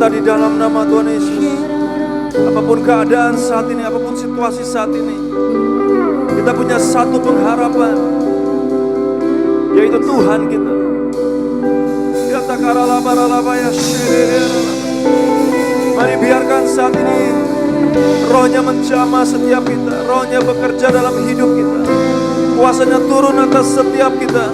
Di dalam nama Tuhan Yesus, apapun keadaan saat ini, apapun situasi saat ini, kita punya satu pengharapan, yaitu Tuhan kita. Mari biarkan saat ini Roh-Nya menjamah setiap kita, Roh-Nya bekerja dalam hidup kita, kuasa-Nya turun atas setiap kita.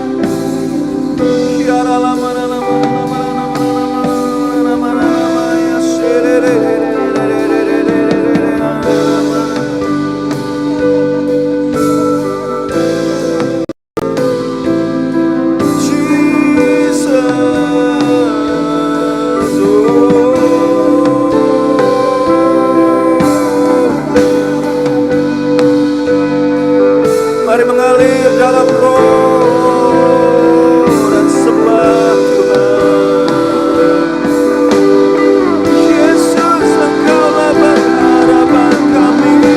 Mari mengalir dalam Roh dan sembah Tuhan. Yesus, Engkaulah pengharapan kami.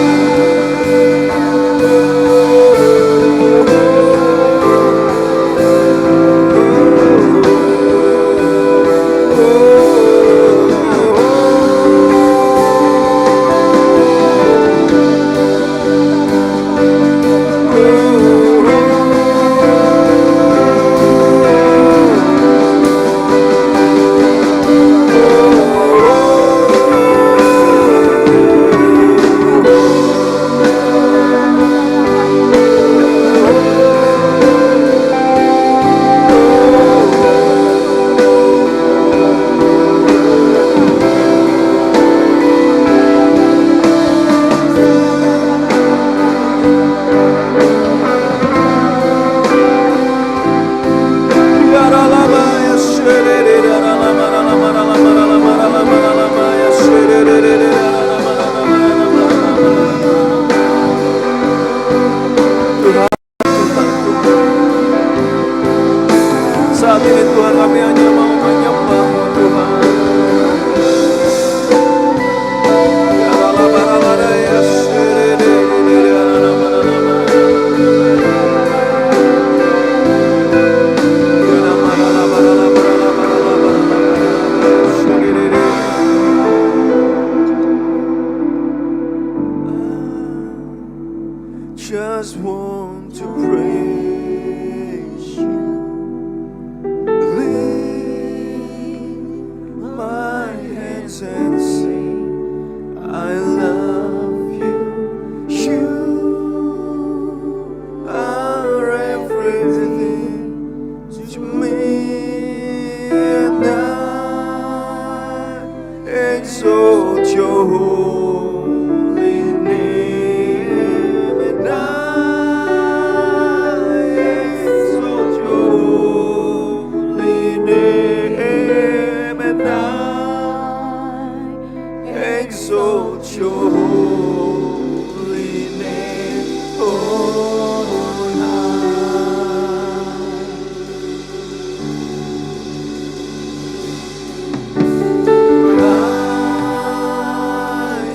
Saat ini Tuhan, kami hanya mau menyembah Tuhan. Just want to praise you. My hands and sing, I love you. You are everything to me, and I exalt your holy name, and I exalt your holy name, and I exalt your holy name on high. I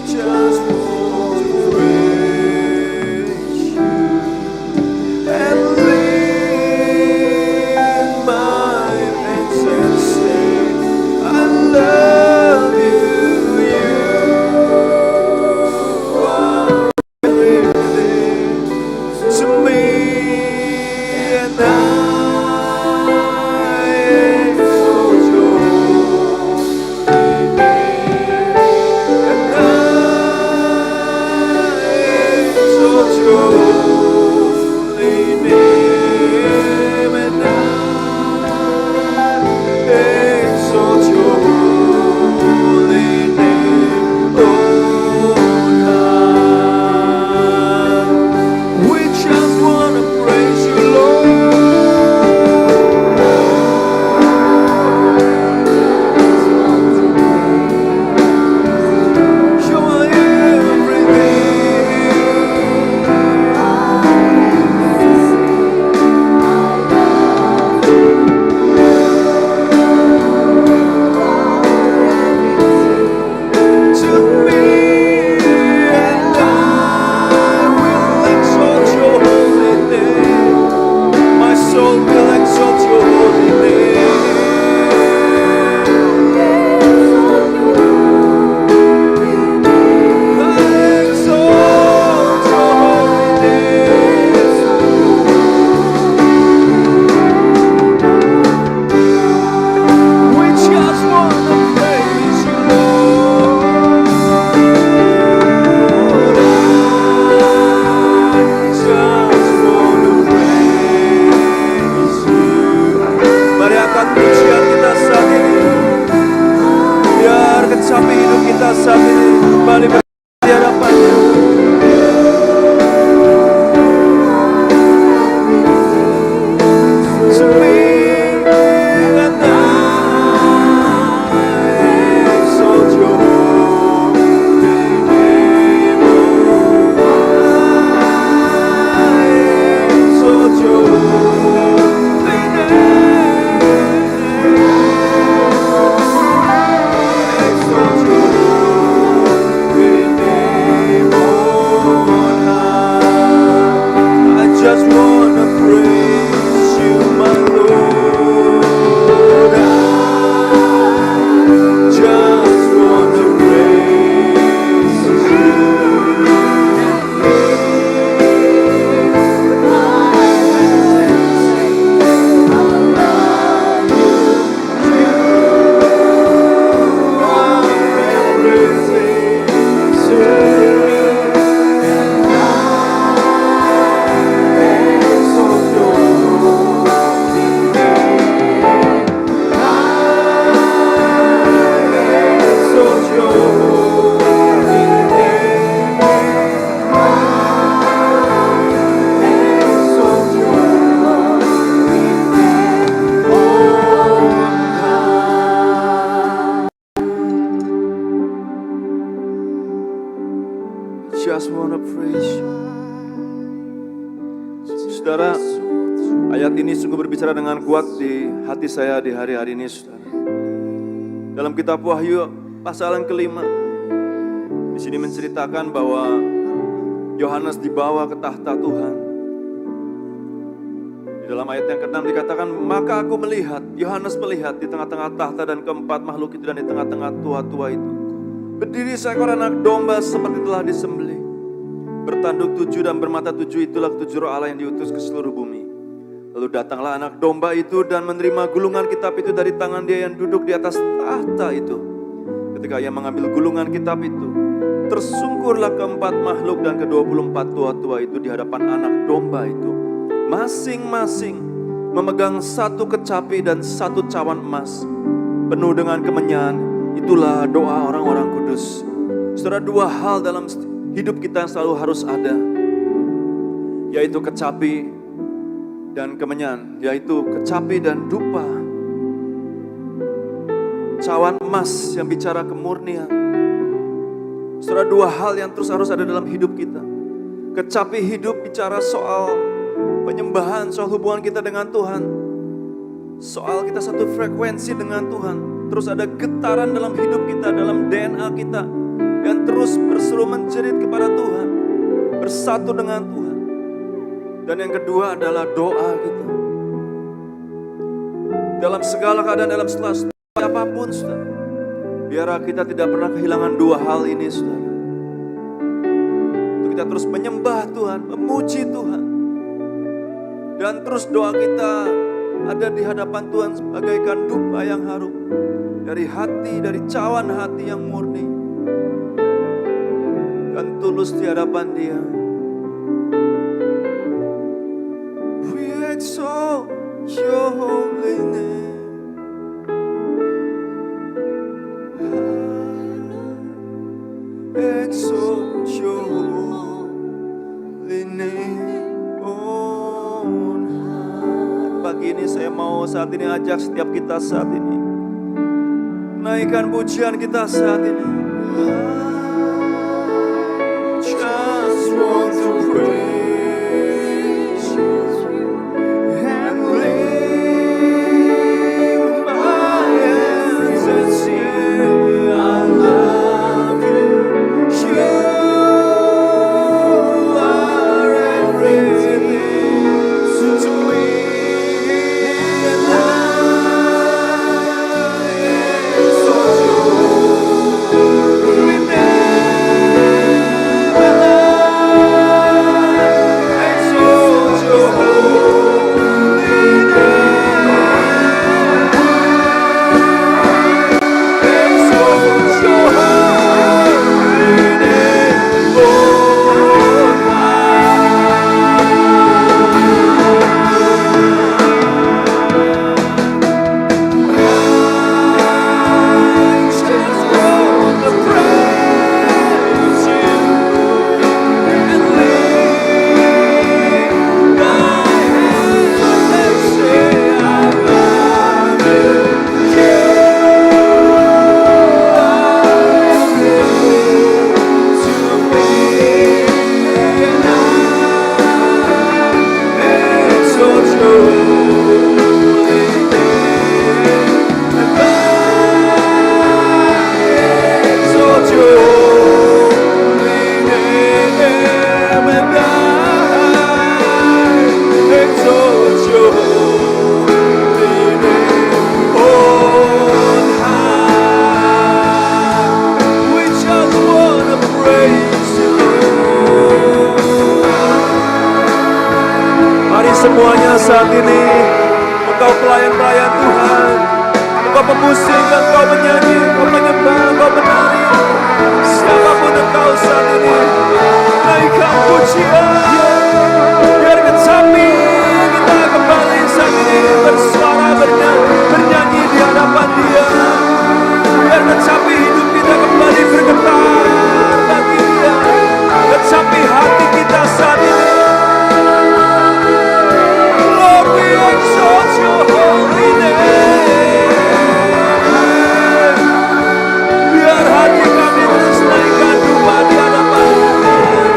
Saudara, ayat ini sungguh berbicara dengan kuat di hati saya di hari-hari ini, saudara. Dalam kitab Wahyu pasal yang kelima, di sini menceritakan bahwa Yohanes dibawa ke tahta Tuhan. Di dalam ayat yang ke-6 dikatakan, maka aku melihat, Yohanes melihat di tengah-tengah tahta dan keempat makhluk itu dan di tengah-tengah tua-tua itu berdiri seekor anak domba seperti telah disembelih, bertanduk 7 dan bermata 7, itulah 7 roh Allah yang diutus ke seluruh bumi. Lalu datanglah anak domba itu dan menerima gulungan kitab itu dari tangan dia yang duduk di atas tahta itu. Ketika ia mengambil gulungan kitab itu, tersungkurlah keempat makhluk dan ke-24 tua-tua itu di hadapan anak domba itu. Masing-masing memegang satu kecapi dan satu cawan emas penuh dengan kemenyan. Itulah doa orang-orang kudus. Saudara, dua hal dalam hidup kita yang selalu harus ada, yaitu kecapi dan kemenyan, yaitu kecapi dan dupa. Cawan emas yang bicara kemurnian. Saudara, dua hal yang terus harus ada dalam hidup kita. Kecapi hidup bicara soal penyembahan, soal hubungan kita dengan Tuhan, soal kita satu frekuensi dengan Tuhan. Terus ada getaran dalam hidup kita, dalam DNA kita yang terus berseru menjerit kepada Tuhan, bersatu dengan Tuhan. Dan yang kedua adalah doa kita. Dalam segala keadaan, dalam situasi apapun, saudara, biar kita tidak pernah kehilangan dua hal ini, saudara. Untuk kita terus menyembah Tuhan, memuji Tuhan. Dan terus doa kita ada di hadapan Tuhan bagaikan dupa yang harum. Dari hati, dari cawan hati yang murni dan tulus di hadapan Dia. Exalt your holy name. Exalt your holy name on high. Pagi ini saya mau saat ini ajak setiap kita saat ini naikkan pujian kita saat ini. Just want to pray. Semuanya saat ini, engkau pelayan-pelayan Tuhan, engkau pemusik, engkau menyanyi, engkau menyembah, engkau menari. Siapapun engkau saat ini, naikkan pujian. Biar kecapi kita kembali saat ini bersuara, bernyanyi di hadapan Dia. Biar kecapi hidup kita kembali bergetar bagi Dia. Kecapi hati kita saat ini. Exalt your holy name. Biar hati kami terus naikkan dupa di hadapan Tuhan.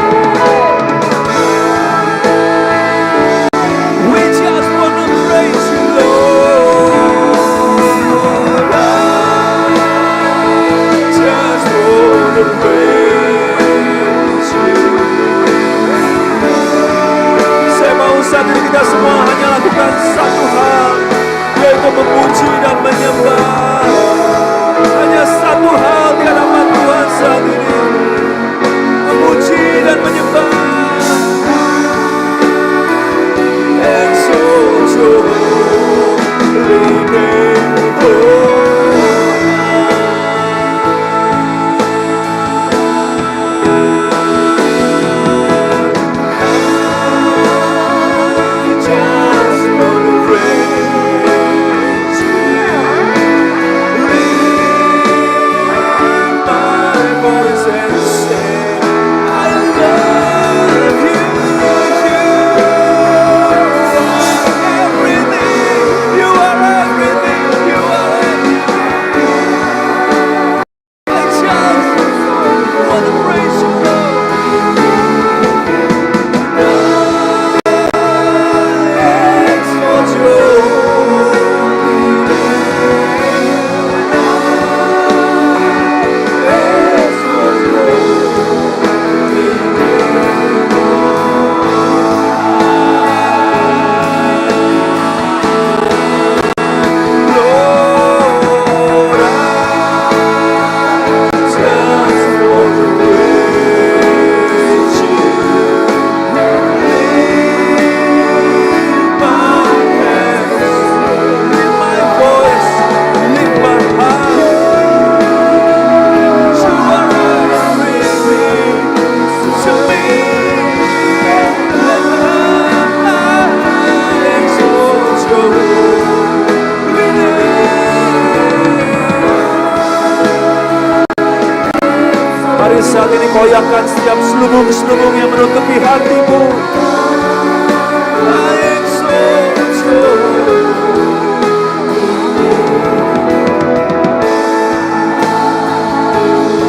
saat ini koyakkan setiap selubung-selubung yang menutupi hatimu. I exalt you.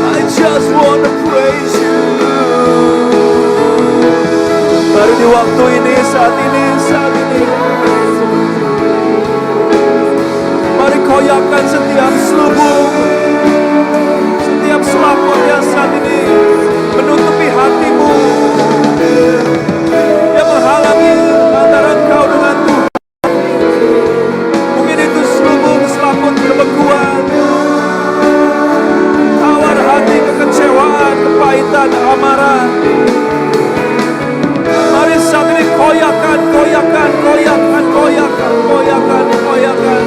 I just wanna praise you. Mari di waktu ini, saat ini, mari koyakkan setiap selubung, setiap selaput yang saat ini menutupi hatimu, yang menghalangi antara engkau dengan Tuhan. Mungkin itu selubung, selaput kebekuan, tawar hati, kekecewaan, kepahitan, amarah. Mari saat ini koyakkan, koyakkan, koyakkan, koyakkan, koyakkan, koyakkan.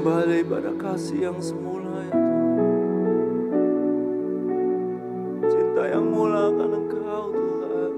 kembali pada kasih yang semula ya Tuhan. Cinta yang mula akan Engkau Tuhan.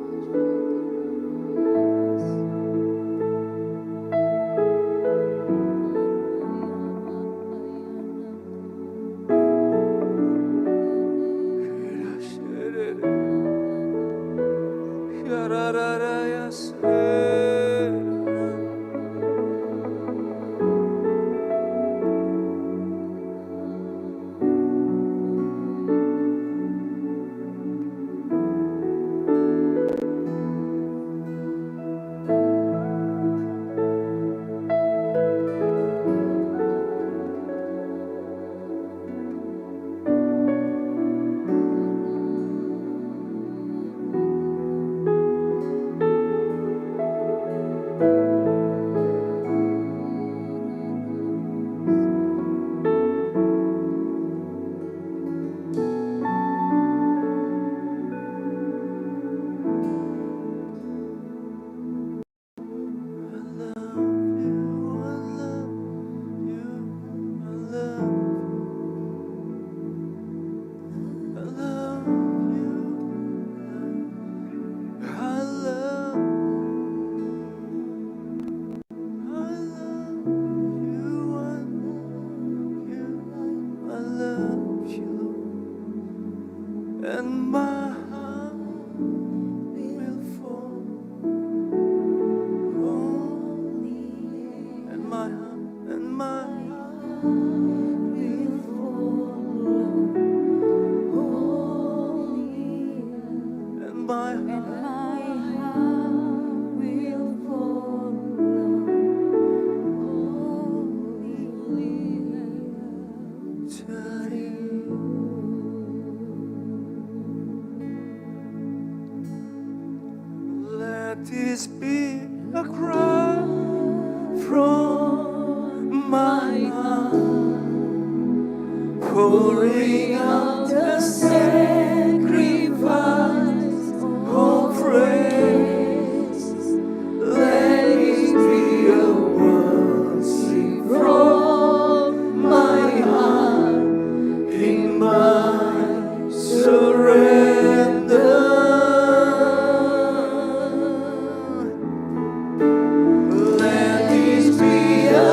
And my heart will fall, and my heart will fall, and my heart will Let this be a cry from my heart, pouring out the sacrifice of praise. Let it be a worship from my heart in my surrender.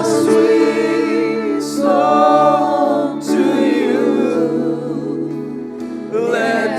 Sweet song to you. Let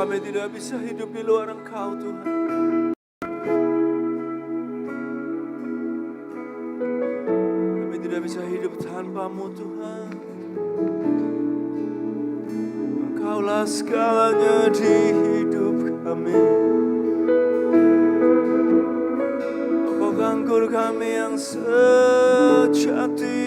kami tidak bisa hidup di luar Engkau Tuhan. Kami tidak bisa hidup tanpa-Mu Tuhan. Engkaulah segalanya di hidup kami. Engkau anggur kami yang sejati.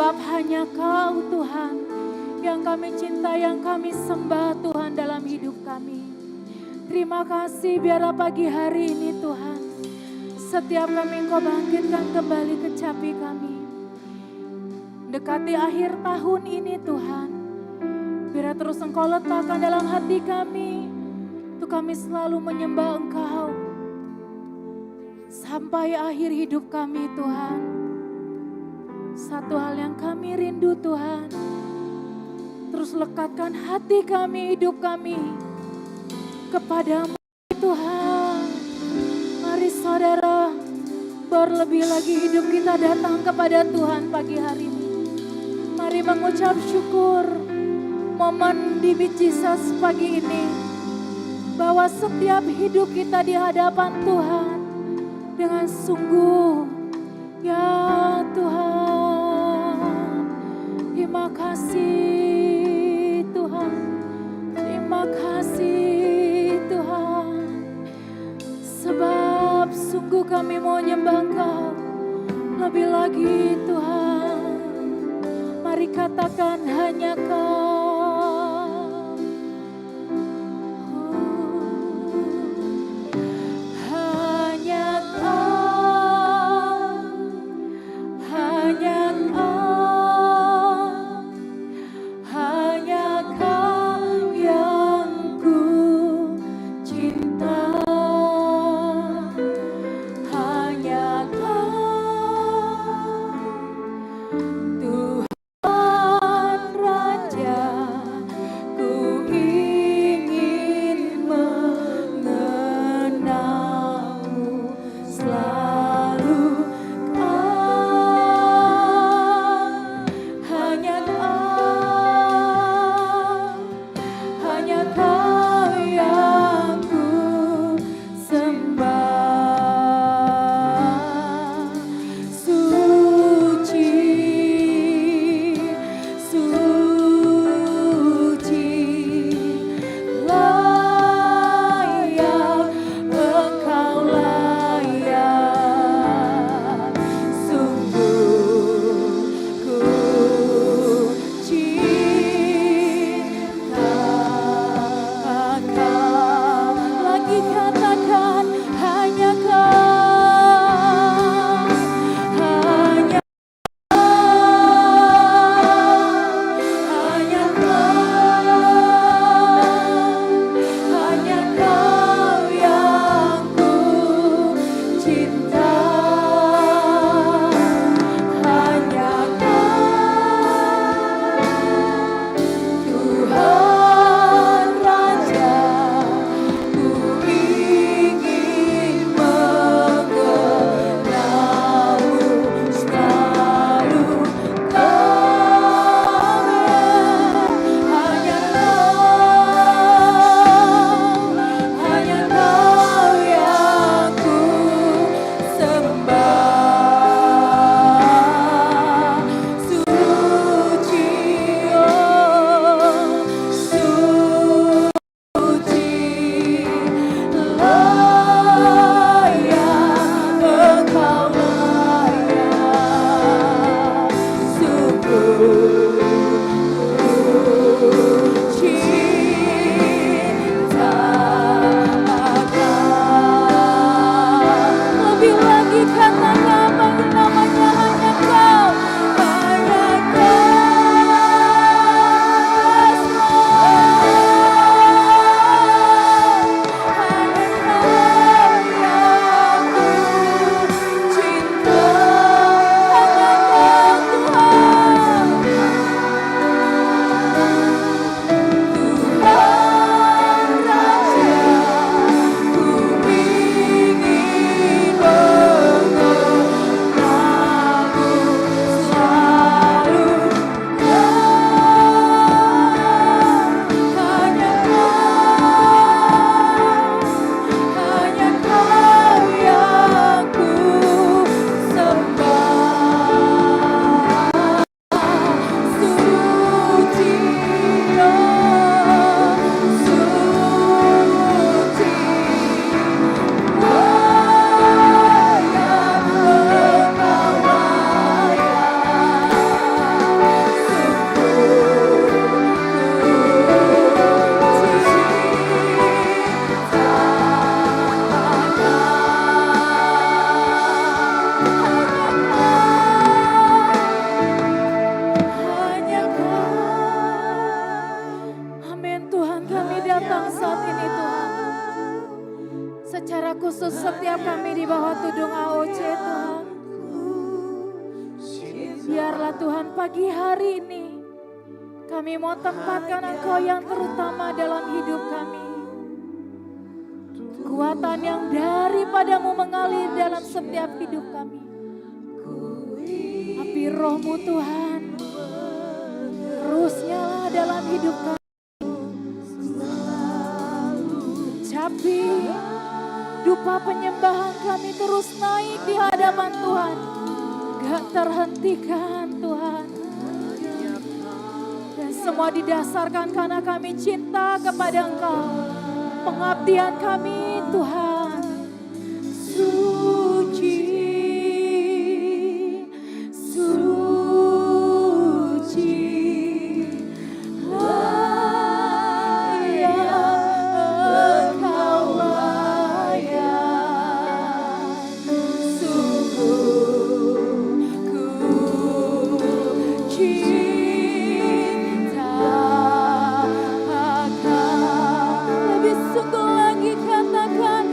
Sebab hanya Kau Tuhan yang kami cinta, yang kami sembah Tuhan dalam hidup kami. Terima kasih biarlah pagi hari ini Tuhan, setiap kami Engkau bangkitkan kembali kecapi kami. Dekati akhir tahun ini Tuhan, biar terus Engkau letakkan dalam hati kami, untuk kami selalu menyembah Engkau sampai akhir hidup kami Tuhan. Satu hal yang kami rindu Tuhan, terus lekatkan hati kami, hidup kami kepadamu Tuhan. Mari saudara, berlebih lagi hidup kita datang kepada Tuhan pagi hari ini. Mari mengucap syukur momen di Beach Jesus pagi ini, bahwa setiap hidup kita di hadapan Tuhan dengan sungguh, ya Tuhan. Terima kasih Tuhan, terima kasih Tuhan, sebab sungguh kami mau nyembah Engkau lebih lagi Tuhan. Mari katakan hanya Kau. Khusus setiap kami di bawah tudung AOC Tuhan. Biarlah Tuhan pagi hari ini kami mau tempatkan Engkau yang terutama dalam hidup kami. Kekuatan yang daripadamu mengalir dalam setiap hidup kami. Api roh-Mu Tuhan terus nyala dalam hidup kami. Capi dupa penyembahan kami terus naik di hadapan Tuhan. Gak terhentikan Tuhan. Dan semua didasarkan karena kami cinta kepada Engkau. Pengabdian kami Tuhan. Suci, suci, layak Engkau layak. Sungguh ku cinta akan. Lebih sungguh lagi katakan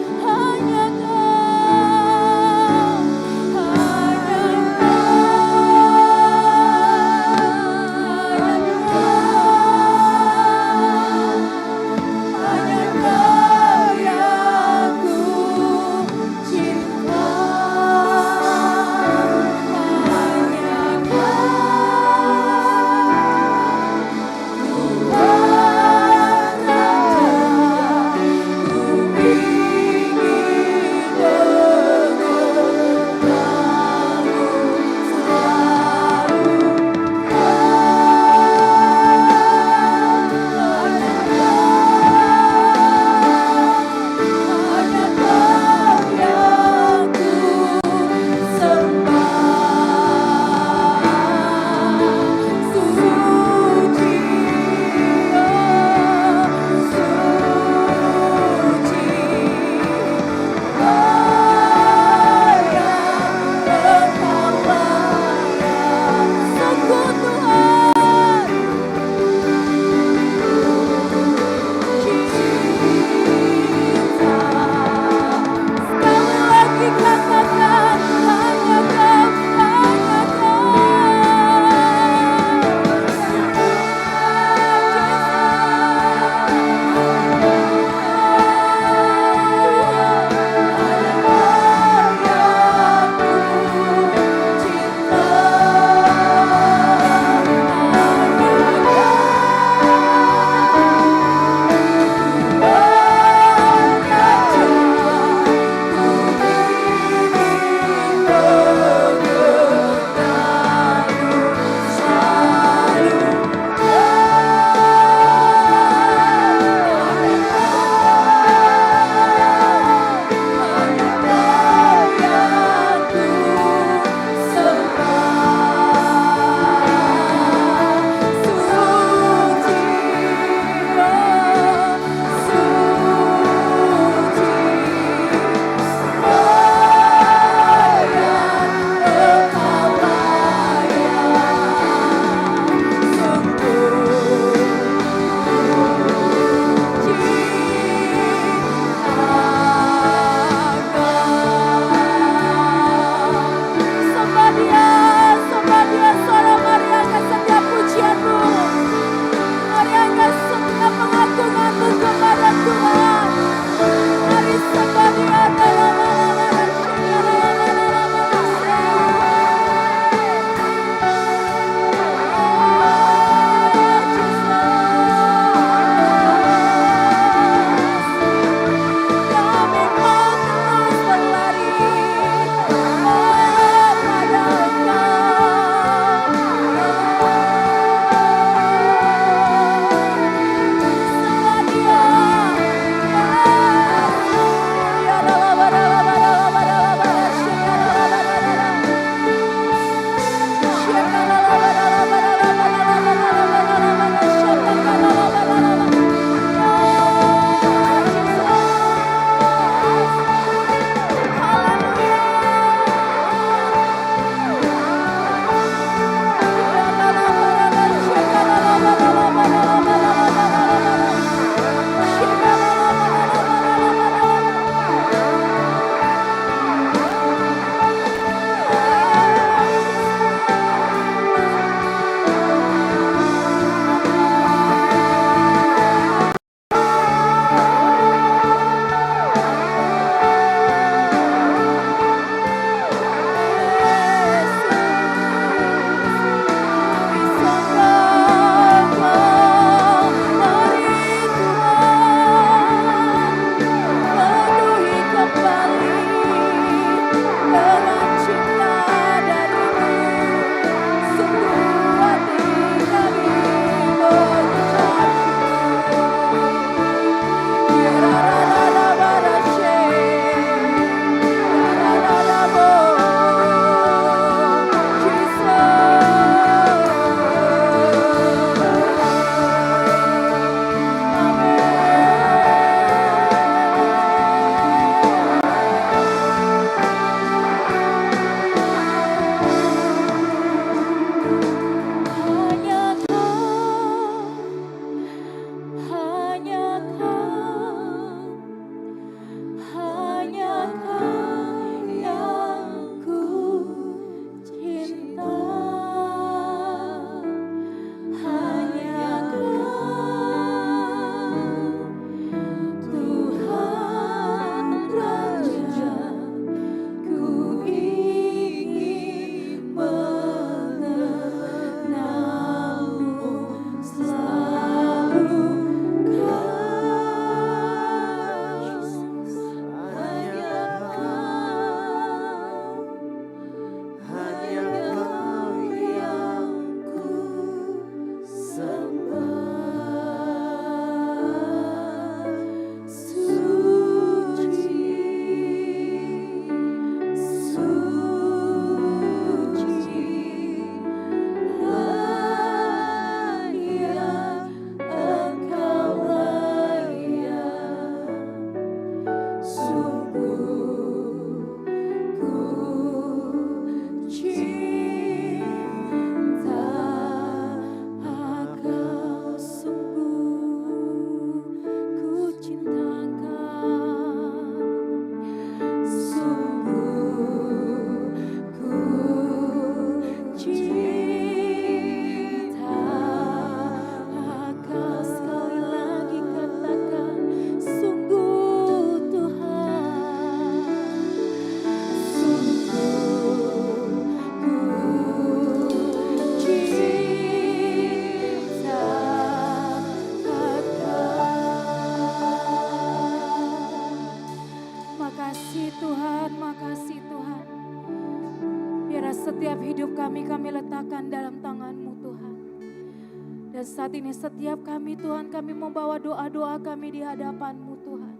Dan saat ini setiap kami Tuhan, kami membawa doa-doa kami di hadapan-Mu Tuhan.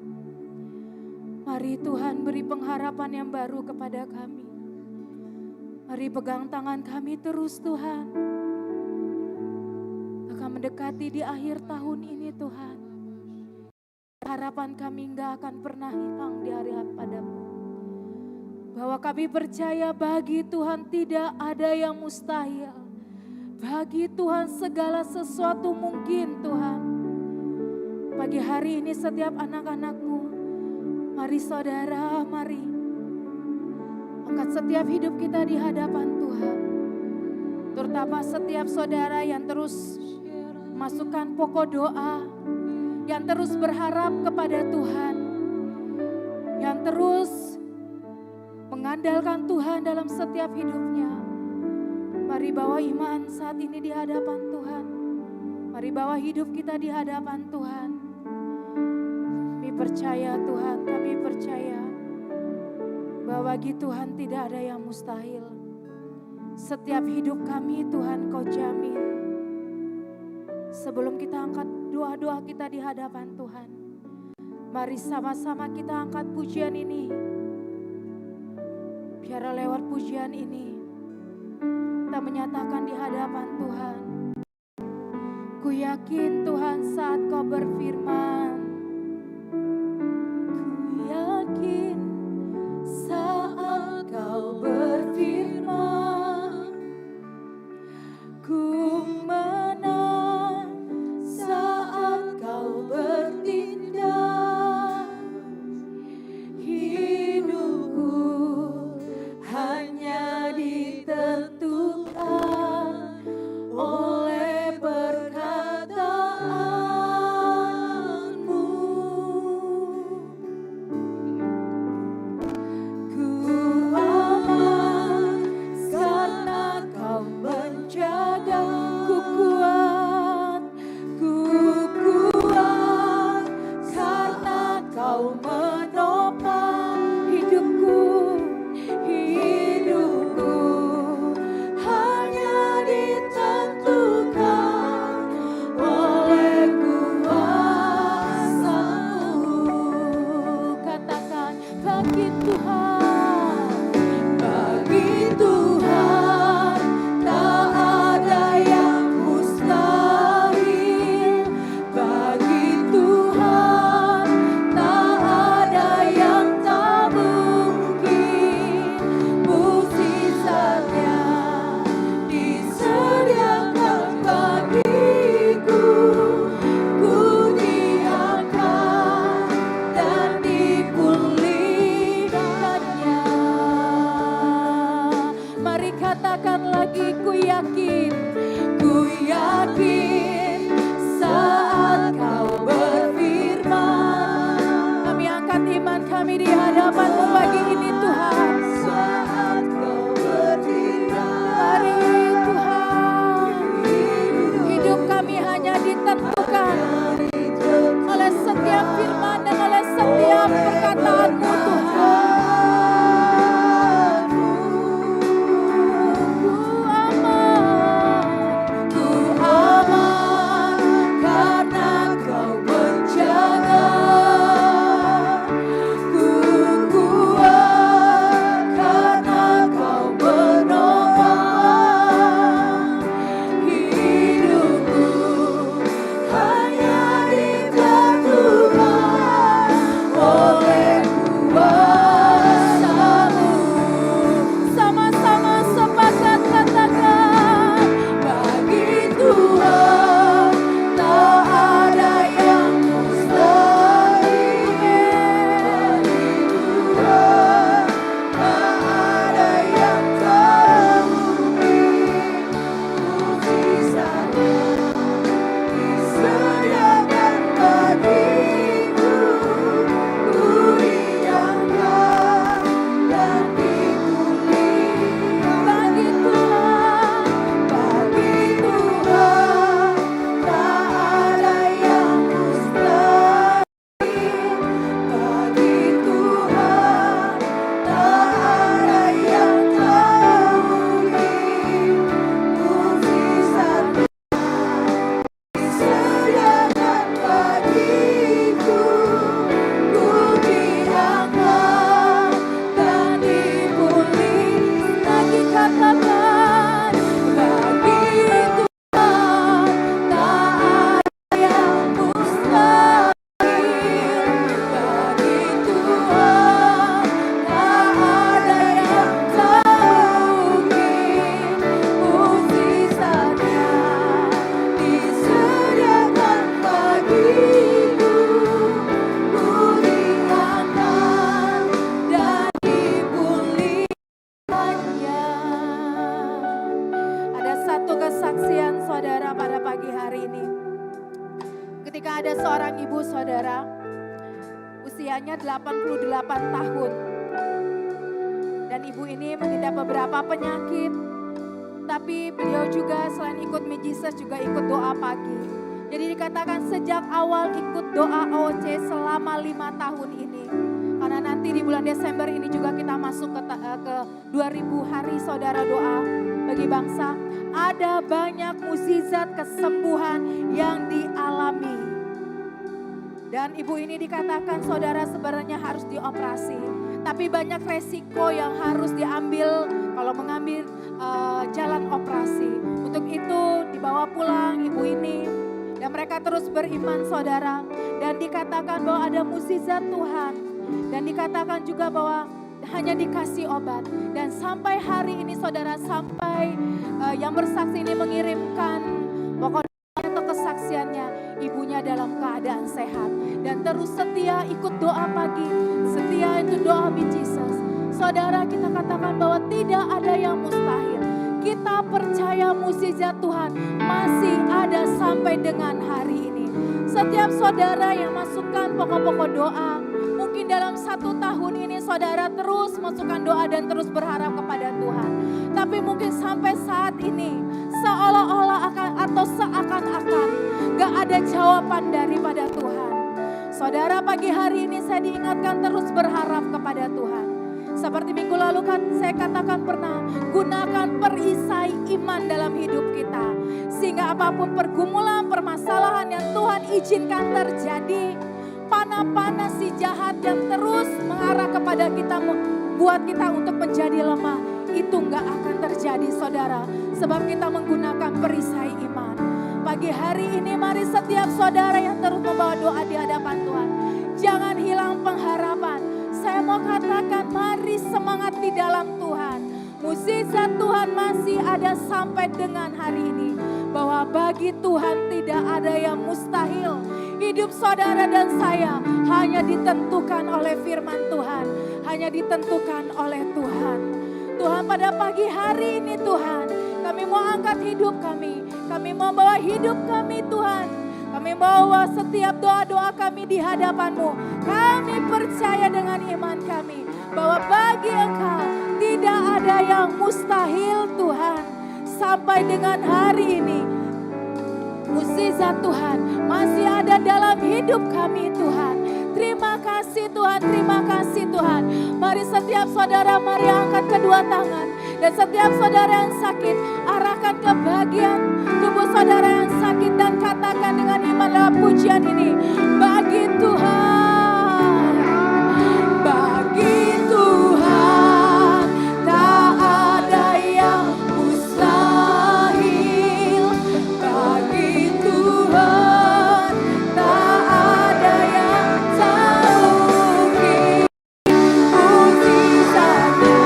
Mari Tuhan beri pengharapan yang baru kepada kami. Mari pegang tangan kami terus Tuhan. Akan mendekati di akhir tahun ini Tuhan. Harapan kami enggak akan pernah hilang di hari padamu. Bahwa kami percaya bagi Tuhan tidak ada yang mustahil. Bagi Tuhan segala sesuatu mungkin Tuhan. Pagi hari ini setiap anak-anak-Mu, mari saudara, mari angkat setiap hidup kita di hadapan Tuhan. Terutama setiap saudara yang terus masukkan pokok doa, yang terus berharap kepada Tuhan, yang terus mengandalkan Tuhan dalam setiap hidupnya. Mari bawa iman saat ini di hadapan Tuhan. Mari bawa hidup kita di hadapan Tuhan. Kami percaya Tuhan, kami percaya bahwa bagi Tuhan tidak ada yang mustahil. Setiap hidup kami Tuhan Kau jamin. Sebelum kita angkat doa-doa kita di hadapan Tuhan, mari sama-sama kita angkat pujian ini. Biar lewat pujian ini kita menyatakan di hadapan Tuhan. Ku yakin Tuhan saat Kau berfirman. Ku yakin saat Kau berfirman. Ku menang saat Kau bertindak. Hidupku hanya ditentukan oleh perkataanmu. Ku aman karena Kau menjaga. saudara pada pagi hari ini. Ketika ada seorang ibu saudara, usianya 88 tahun. Dan ibu ini mengidap beberapa penyakit, tapi beliau juga selain ikut Mid-Jesus juga ikut doa pagi. Jadi dikatakan sejak awal ikut doa AOC selama 5 tahun ini. Karena nanti di bulan Desember ini juga kita masuk ke 2000 hari saudara doa bagi bangsa. Ada banyak mukjizat kesembuhan yang dialami. Dan ibu ini dikatakan saudara sebenarnya harus dioperasi. Tapi banyak resiko yang harus diambil kalau mengambil jalan operasi. Untuk itu dibawa pulang ibu ini. Dan mereka terus beriman saudara. Dan dikatakan bahwa ada mukjizat Tuhan. Dan dikatakan juga bahwa hanya dikasih obat. Dan sampai hari ini saudara, sampai yang bersaksi ini mengirimkan pokoknya atau kesaksiannya, ibunya dalam keadaan sehat. Dan terus setia ikut doa pagi, setia itu doa Mid-Jesus. Saudara, kita katakan bahwa tidak ada yang mustahil. Kita percaya mukjizat Tuhan masih ada sampai dengan hari ini. Setiap saudara yang masukkan pokok-pokok doa, mungkin dalam 1 tahun ini saudara terus masukkan doa dan terus berharap kepada Tuhan. Tapi mungkin sampai saat ini seolah-olah akan atau seakan-akan gak ada jawaban daripada Tuhan. Saudara, pagi hari ini saya diingatkan terus berharap kepada Tuhan. Seperti minggu lalu kan saya katakan pernah, gunakan perisai iman dalam hidup kita. Sehingga apapun pergumulan, permasalahan yang Tuhan izinkan terjadi, panah-panah si jahat yang terus mengarah kepada kita, membuat kita untuk menjadi lemah, itu enggak akan terjadi saudara. Sebab kita menggunakan perisai iman. Pagi hari ini mari setiap saudara yang terus membawa doa di hadapan Tuhan, jangan hilang pengharapan. Saya mau katakan mari semangat di dalam Tuhan. Mukjizat Tuhan masih ada sampai dengan hari ini. Bahwa bagi Tuhan tidak ada yang mustahil. Hidup saudara dan saya hanya ditentukan oleh firman Tuhan. Hanya ditentukan oleh Tuhan. Tuhan, pada pagi hari ini Tuhan, kami mau angkat hidup kami. Kami mau bawa hidup kami Tuhan. Kami bawa setiap doa-doa kami di hadapan-Mu. Kami percaya dengan iman kami bahwa bagi Engkau tidak ada yang mustahil Tuhan. Sampai dengan hari ini mukjizat Tuhan masih ada dalam hidup kami Tuhan. Terima kasih Tuhan, terima kasih Tuhan. Mari setiap saudara, mari angkat kedua tangan. Dan setiap saudara yang sakit, arahkan ke bagian tubuh saudara yang sakit. Dan katakan dengan iman lewat pujian ini, bagi Tuhan, bagi Tuhan, tak ada yang mustahil. Bagi Tuhan, tak ada yang tak mungkin. Mukjizatnya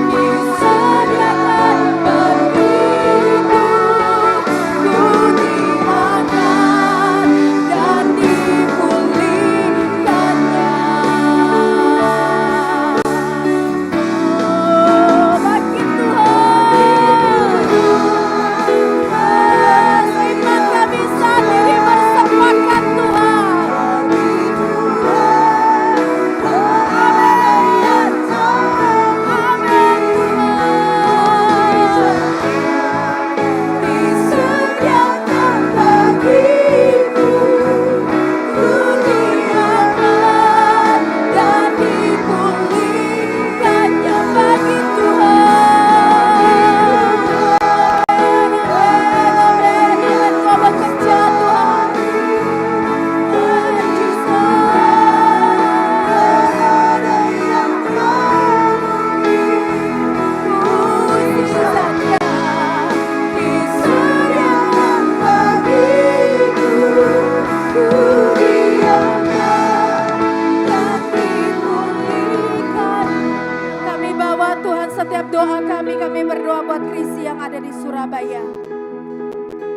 disediakan bagiku, ku dimakan dan dipulihkannya. Oh, bagi Tuhan, iman kami saat ini bersepakat Tuhan. Amin, amin Tuhan. Disediakan bagiku, ku diaman dan dipulihkannya. Bagi Tuhan, amin, Kau bekerja Tuhan. Mukjizatnya disediakan bagiku, ku diamkan dan dipulihkan. Kami bawa Tuhan setiap doa kami berdoa buat Krisi yang ada di Surabaya.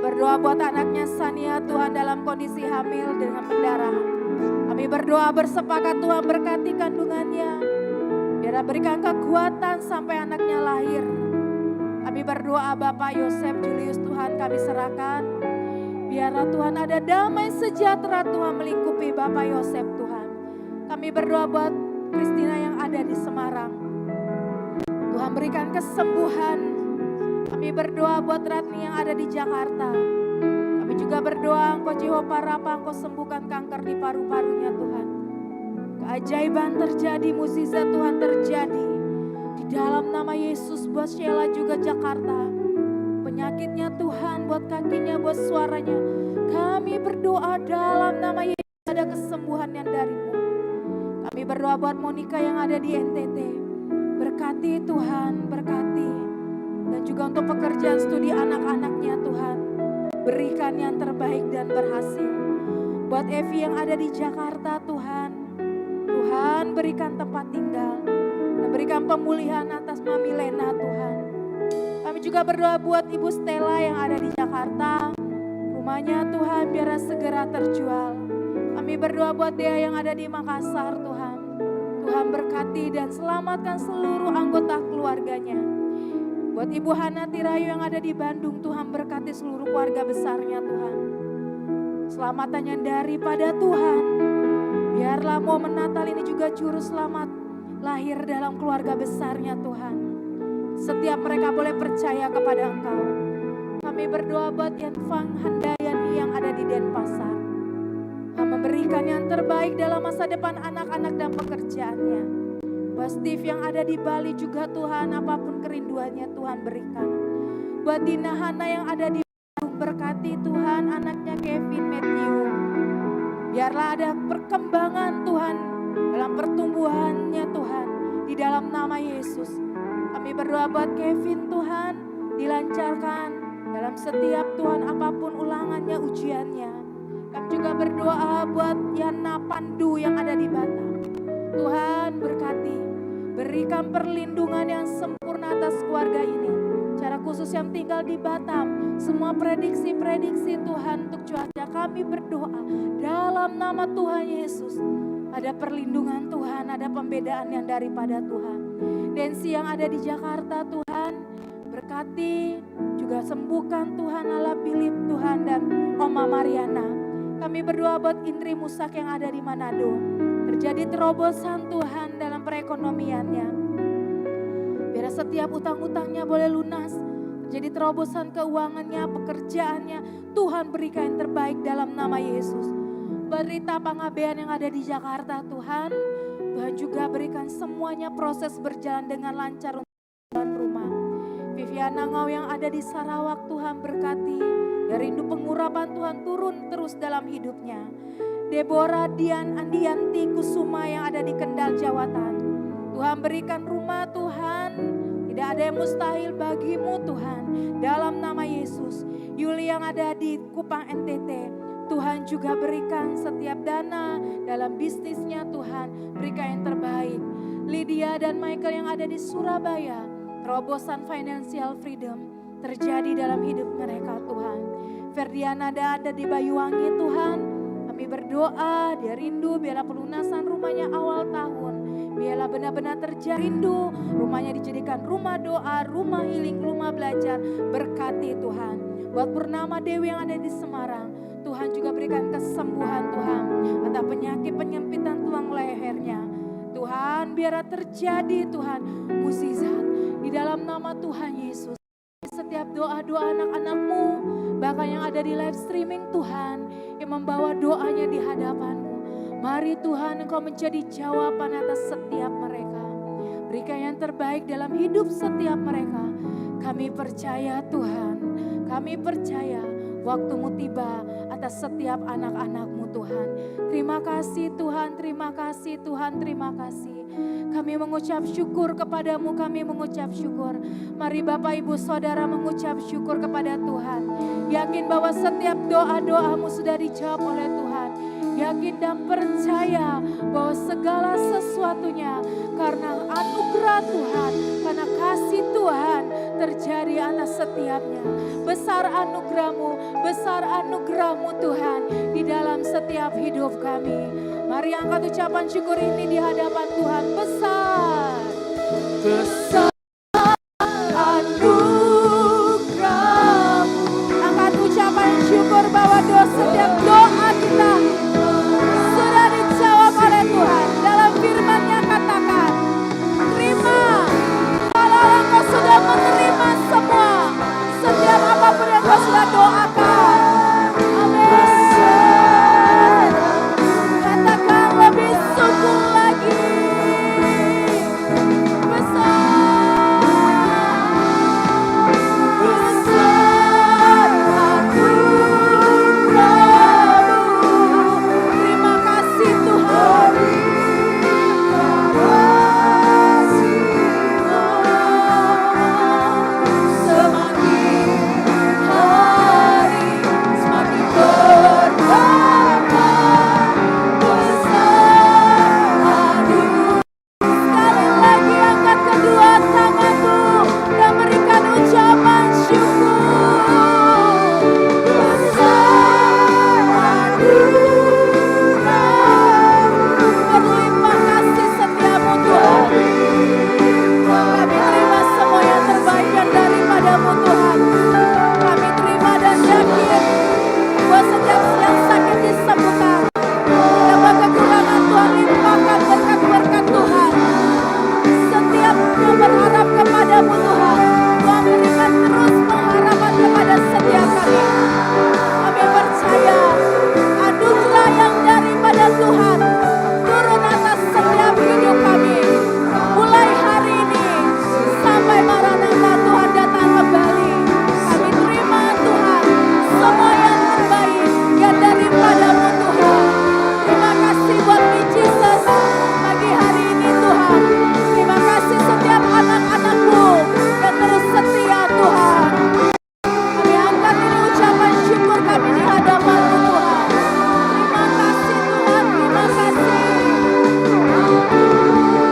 Berdoa buat anaknya Sania Tuhan dalam kondisi hamil dengan pendarahan. Kami berdoa bersepakat Tuhan berkati kandungannya. Biar berikan kekuatan sampai anaknya lahir. Kami berdoa Bapak Yosef Julius Tuhan, kami serahkan. Biarlah Tuhan ada damai sejahtera Tuhan melingkupi Bapak Yosef Tuhan. Kami berdoa buat Christina yang ada di Semarang. Tuhan berikan kesembuhan. Kami berdoa buat Ratni yang ada di Jakarta. Kami juga berdoa Engkau Jehovah Rafa, Engkau sembuhkan kanker di paru-parunya Tuhan. Keajaiban terjadi, mukjizat Tuhan terjadi. Di dalam nama Yesus buat Sheila juga Jakarta. Penyakitnya Tuhan, buat kakinya, buat suaranya. Kami berdoa dalam nama Yesus ada kesembuhan yang darimu. Kami berdoa buat Monica yang ada di NTT. Berkati Tuhan, berkati. Dan juga untuk pekerjaan studi anak-anaknya Tuhan. Berikan yang terbaik dan berhasil. Buat Evi yang ada di Jakarta Tuhan. Tuhan berikan tempat tinggal. Dan berikan pemulihan atas Mami Lena Tuhan. Kami juga berdoa buat Ibu Stella yang ada di Jakarta. Rumahnya Tuhan biar segera terjual. Kami berdoa buat Dea yang ada di Makassar Tuhan. Tuhan berkati dan selamatkan seluruh anggota keluarganya. Buat Ibu Hana Tirayu yang ada di Bandung, Tuhan berkati seluruh keluarga besarnya Tuhan. Selamatnya daripada Tuhan. Biarlah momen Natal ini juga juru selamat lahir dalam keluarga besarnya Tuhan. Setiap mereka boleh percaya kepada Engkau. Kami berdoa buat Yanfang Handayani yang ada di Denpasar. Tuhan memberikan yang terbaik dalam masa depan anak-anak dan pekerjaannya. Buat Steve yang ada di Bali juga Tuhan, apapun kerinduannya Tuhan berikan. Buat Dina Hana yang ada di Bandung, berkati Tuhan anaknya Kevin Matthew. Biarlah ada perkembangan Tuhan dalam pertumbuhannya Tuhan. Di dalam nama Yesus. Kami berdoa buat Kevin Tuhan, dilancarkan dalam setiap Tuhan apapun ulangannya, ujiannya. Kami juga berdoa buat Yana Pandu yang ada di Batam. Tuhan berkati, berikan perlindungan yang sempurna atas keluarga ini. Secara khusus yang tinggal di Batam, semua prediksi-prediksi Tuhan untuk cuaca kami berdoa dalam nama Tuhan Yesus. Ada perlindungan Tuhan, ada pembedaan yang daripada Tuhan. Densi yang ada di Jakarta Tuhan, berkati, juga sembuhkan Tuhan Allah Philip Tuhan dan Oma Mariana. Kami berdoa buat Indri Musak yang ada di Manado. Terjadi terobosan Tuhan dalam perekonomiannya. Biar setiap utang-utangnya boleh lunas. Terjadi terobosan keuangannya, pekerjaannya. Tuhan berikan yang terbaik dalam nama Yesus. Buat Rita Pangabean yang ada di Jakarta Tuhan. Tuhan juga berikan semuanya proses berjalan dengan lancar untuk rumah. Viviana Ngau yang ada di Sarawak Tuhan berkati. Ya rindu pengurapan Tuhan turun terus dalam hidupnya. Deborah Dian Andianti Kusuma yang ada di Kendal Jawatan. Tuhan berikan rumah Tuhan. Tidak ada yang mustahil bagimu Tuhan. Dalam nama Yesus. Yuli yang ada di Kupang NTT. Tuhan juga berikan setiap dana dalam bisnisnya Tuhan. Berikan yang terbaik. Lydia dan Michael yang ada di Surabaya. Terobosan financial freedom terjadi dalam hidup mereka Tuhan. Ferdiana ada di Bayuwangi Tuhan. Kami berdoa dia rindu biarlah pelunasan rumahnya awal tahun. Biarlah benar-benar terjadi rindu. Rumahnya dijadikan rumah doa, rumah healing, rumah belajar. Berkati Tuhan. Buat Purnama Dewi yang ada di Semarang. Tuhan juga berikan kesembuhan Tuhan. Atas penyakit penyempitan tulang lehernya. Tuhan biarlah terjadi Tuhan mukjizat. Di dalam nama Tuhan Yesus. Setiap doa-doa anak-anakmu. Bahkan yang ada di live streaming Tuhan. Yang membawa doanya di hadapanmu. Mari Tuhan Engkau menjadi jawaban atas setiap mereka. Berikan yang terbaik dalam hidup setiap mereka. Kami percaya Tuhan. Kami percaya waktumu tiba atas setiap anak-anakmu Tuhan. Terima kasih Tuhan, terima kasih Tuhan, terima kasih. Kami mengucap syukur kepadamu, kami mengucap syukur. Mari Bapak Ibu Saudara mengucap syukur kepada Tuhan. Yakin bahwa setiap doa-doamu sudah dijawab oleh Tuhan. Yakin dan percaya bahwa segala sesuatunya karena anugerah Tuhan, karena kasih Tuhan terjadi atas setiapnya. Besar anugerahmu Tuhan di dalam setiap hidup kami. Mari angkat ucapan syukur ini di hadapan Tuhan. Besar anugerahmu. Angkat doakan. Amin. Katakan lebih sungguh lagi. Besar aku Rabu. Terima kasih Tuhan. Semakin hari semakin bertambah besar. Sekali lagi angkat kedua tanganmu dan berikan ucapan syukur. Besar berlimpah kasih setiamu Tuhan. Kami terima semua yang terbaik dan daripadamu Tuhan. Kami terima dan yakin bahwa setiap yang sakit disembuhkan. Dapat kekurangan Tuhan limpahkan berkat-berkat Tuhan. Setiap yang berharap kepadamu Tuhan, Tuhan berikan terus pengharapan kepada setiap kami. Kami percaya anugerah yang daripada Tuhan turun atas setiap hidup kami. Mulai hari ini sampai Maranatha Tuhan datang kembali. Kami terima Tuhan semua yang terbaik yang daripadamu Tuhan. Terima kasih buat me Jesus pagi hari ini Tuhan. Terima kasih setiap anak-anakmu yang terus setia Tuhan. Kami angkat ini ucapan syukur kami di hadapan-Mu Tuhan. Terima kasih Tuhan, terima kasih.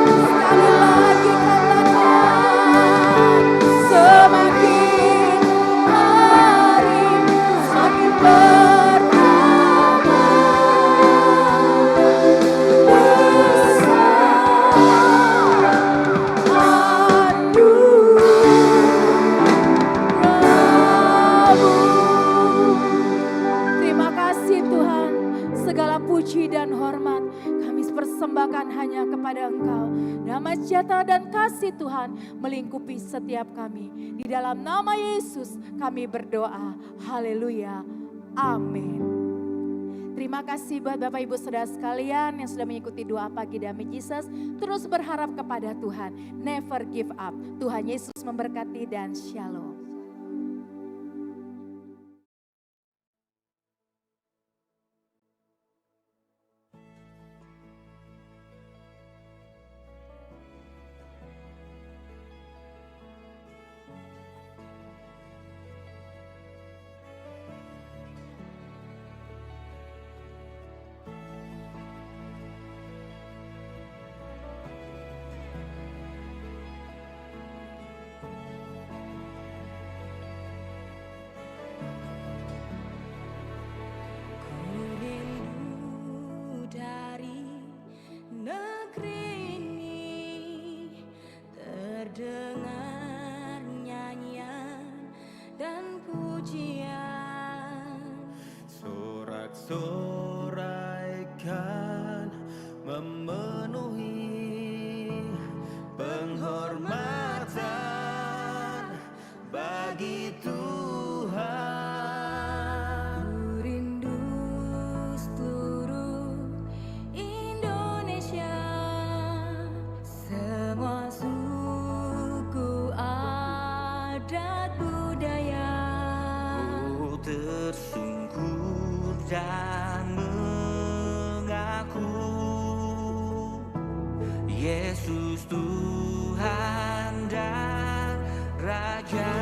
Sekali lagi katakan, semakin hari semakin bertambah besar Rabu. Terima kasih Tuhan, segala puji dan hormat kami persembahkan hanya kepada Engkau. Damai sejahtera dan kasih Tuhan melingkupi setiap kami. Di dalam nama Yesus kami berdoa. Haleluya. Amin. Terima kasih buat Bapak Ibu Saudara sekalian yang sudah mengikuti doa pagi Damai Jesus. Terus berharap kepada Tuhan. Never give up. Tuhan Yesus memberkati dan shalom. Dengar nyanyian dan pujian, sorak-sorai kan memenuhi penghormatan bagi Tuhan. ku rindu seluruh Indonesia, semua suku adat budaya. Ku tersungkur dan mengaku Yesus Tuhan dan Raja.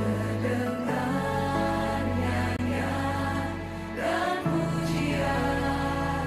Terdengar nyanyian dan pujian, ku rindu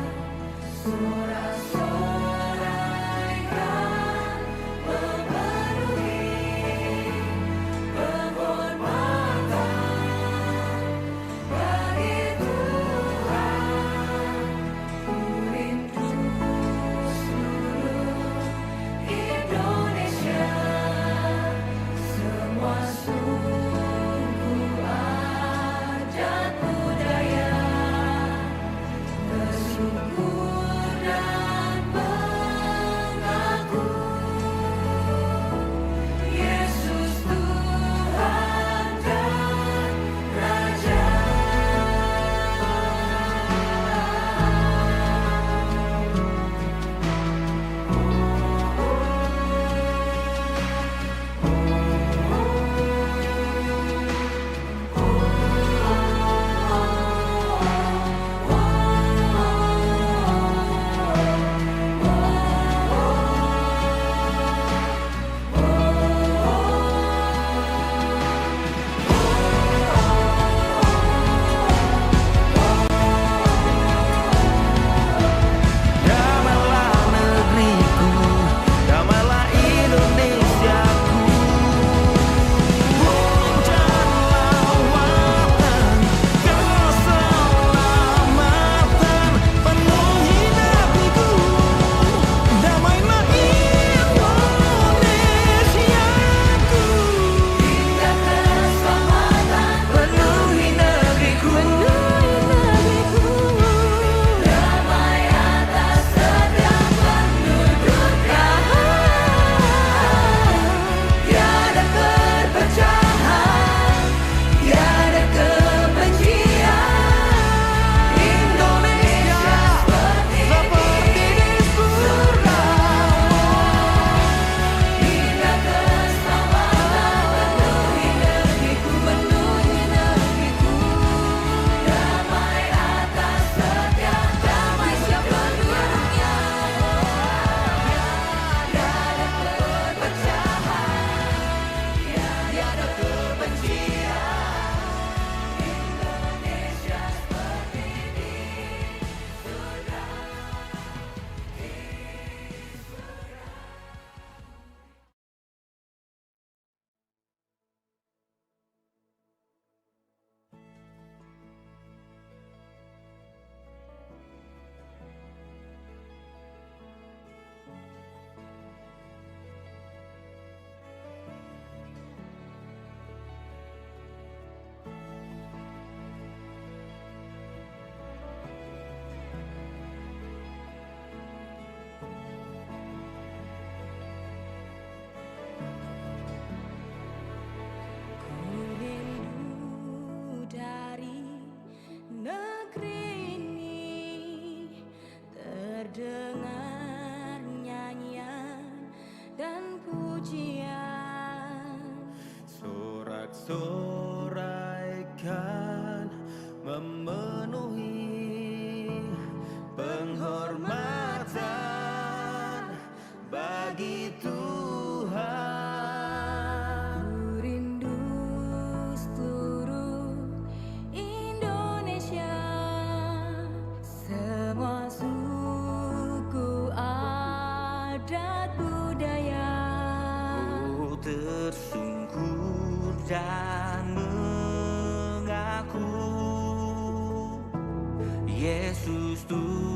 soraikan memenuhi penghormatan bagi Tuhan. Ku rindu seluruh Indonesia, semua suku adat budaya. Ku tersungkur dan mengaku Yesus Tuhan